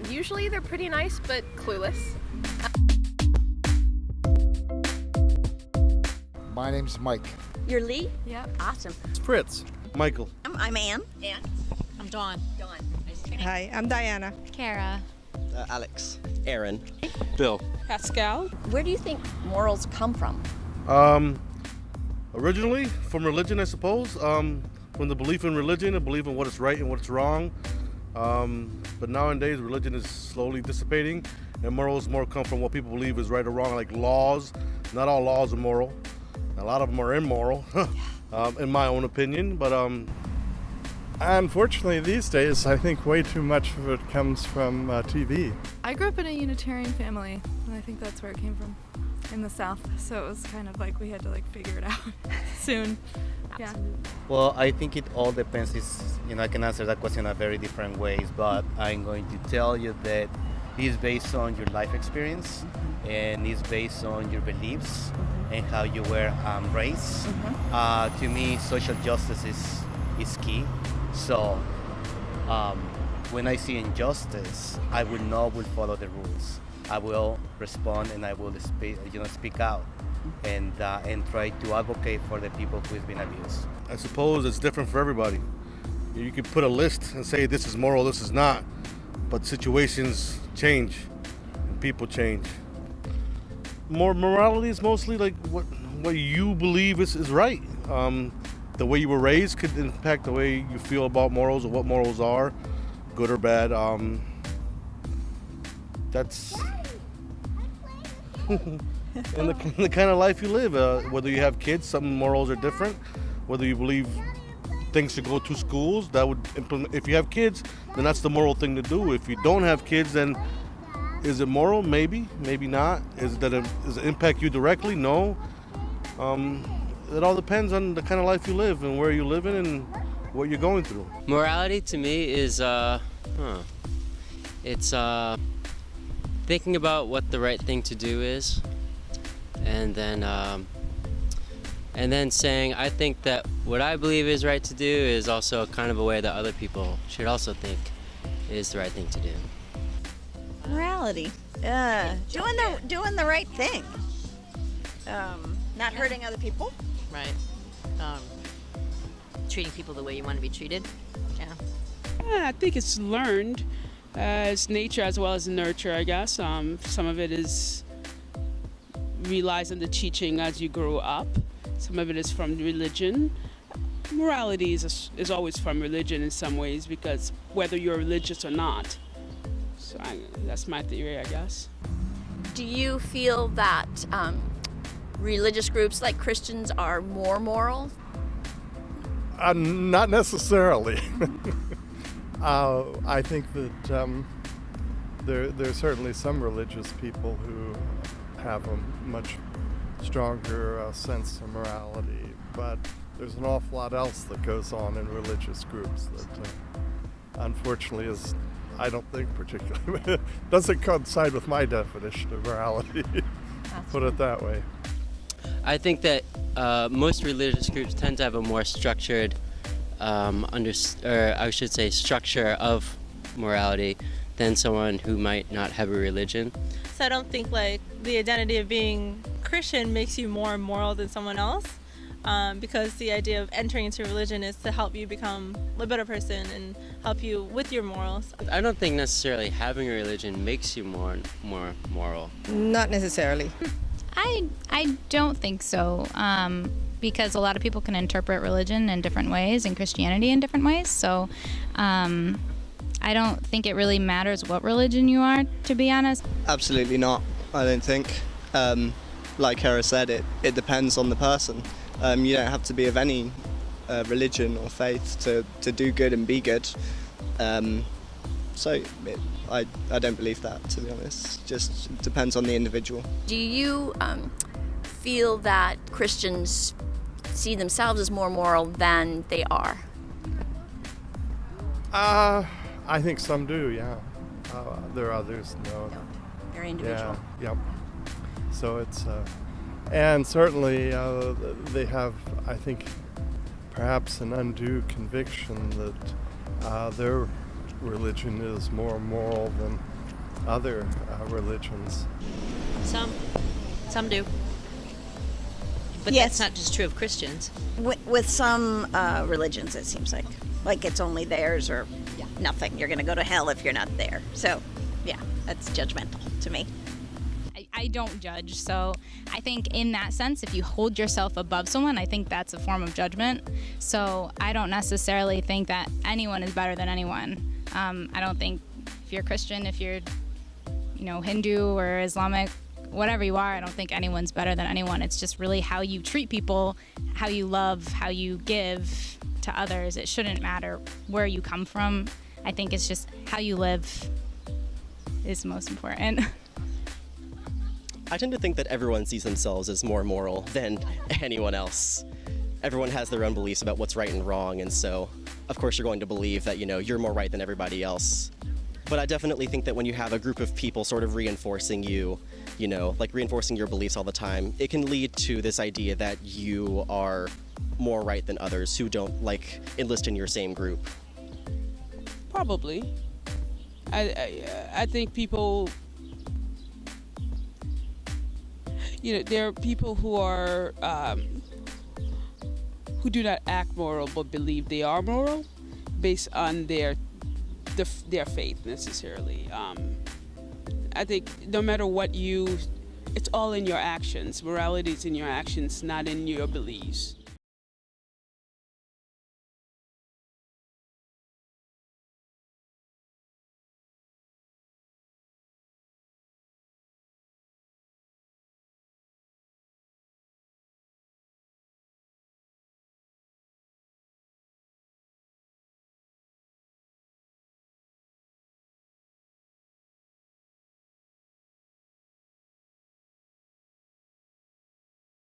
Usually they're pretty nice, but clueless. My name's Mike. You're Lee? Yep. Awesome. It's Fritz. Michael. I'm Ann. And I'm Dawn. Dawn. Hi, I'm Diana. Kara. Alex. Aaron. Bill. Pascal. Where do you think morals come from? Originally from religion, I suppose. From the belief in religion and belief in what is right and what's wrong. But nowadays, religion is slowly dissipating, and morals more come from what people believe is right or wrong, like laws. Not all laws are moral. A lot of them are immoral, in my own opinion. But unfortunately, these days, I think way too much of it comes from TV. I grew up in a Unitarian family, and I think that's where it came from, in the South. So it was kind of like we had to figure it out soon. Yeah. Well, I think it all depends. I can answer that question in very different ways, but I'm going to tell you that it's based on your life experience, and it's based on your beliefs and how you were raised. To me, social justice is key. So when I see injustice, I will follow the rules. I will respond and I will speak out and try to advocate for the people who has been abused. I suppose it's different for everybody. You could put a list and say this is moral, this is not, but situations change and people change. Morality is mostly like what you believe is right. The way you were raised could impact the way you feel about morals or what morals are, good or bad. That's in the kind of life you live. Whether you have kids, some morals are different. Whether you believe things should go to schools, that would implement. If you have kids, then that's the moral thing to do. If you don't have kids, then is it moral? Maybe, maybe not. Does it impact you directly? No. It all depends on the kind of life you live and where you live in and what you're going through. Morality to me is it's thinking about what the right thing to do is, and then saying I think that what I believe is right to do is also kind of a way that other people should also think is the right thing to do. Morality. Doing the right thing. Not hurting other people. Right. Treating people the way you want to be treated. Yeah. I think it's learned as nature as well as nurture, I guess. Some of it relies on the teaching as you grow up. Some of it is from religion. Morality is always from religion in some ways, because whether you're religious or not. So that's my theory, I guess. Do you feel that religious groups like Christians are more moral? Not necessarily. I think that there's certainly some religious people who have a much stronger sense of morality, but there's an awful lot else that goes on in religious groups that unfortunately is, I don't think particularly, doesn't coincide with my definition of morality, put it that way. I think that most religious groups tend to have a more structured, structure of morality than someone who might not have a religion. So I don't think the identity of being Christian makes you more moral than someone else, because the idea of entering into religion is to help you become a better person and help you with your morals. I don't think necessarily having a religion makes you more moral. Not necessarily. I don't think so, because a lot of people can interpret religion in different ways and Christianity in different ways. So I don't think it really matters what religion you are, to be honest. Absolutely not, I don't think. Like Kara said, it depends on the person. You don't have to be of any religion or faith to do good and be good. I don't believe that, to be honest. Just depends on the individual. Do you feel that Christians see themselves as more moral than they are? I think some do, yeah. There are others, no. Very individual. Yeah, yep. So it's, and certainly they have, I think, perhaps an undue conviction that their religion is more moral than other religions. Some do. But Yes. that's not just true of Christians. With some religions, it seems like it's only theirs or nothing. You're going to go to hell if you're not there. So, yeah, that's judgmental to me. I don't judge, so I think in that sense, if you hold yourself above someone, I think that's a form of judgment. So I don't necessarily think that anyone is better than anyone. I don't think if you're Christian, if you're, Hindu or Islamic, whatever you are, I don't think anyone's better than anyone. It's just really how you treat people, how you love, how you give to others. It shouldn't matter where you come from. I think it's just how you live is most important. I tend to think that everyone sees themselves as more moral than anyone else. Everyone has their own beliefs about what's right and wrong, and so, of course, you're going to believe that, you're more right than everybody else. But I definitely think that when you have a group of people sort of reinforcing you, like reinforcing your beliefs all the time, it can lead to this idea that you are more right than others who don't, enlist in your same group. Probably. I think people, there are people who are who do not act moral but believe they are moral based on their faith necessarily. I think no matter what it's all in your actions. Morality is in your actions, not in your beliefs.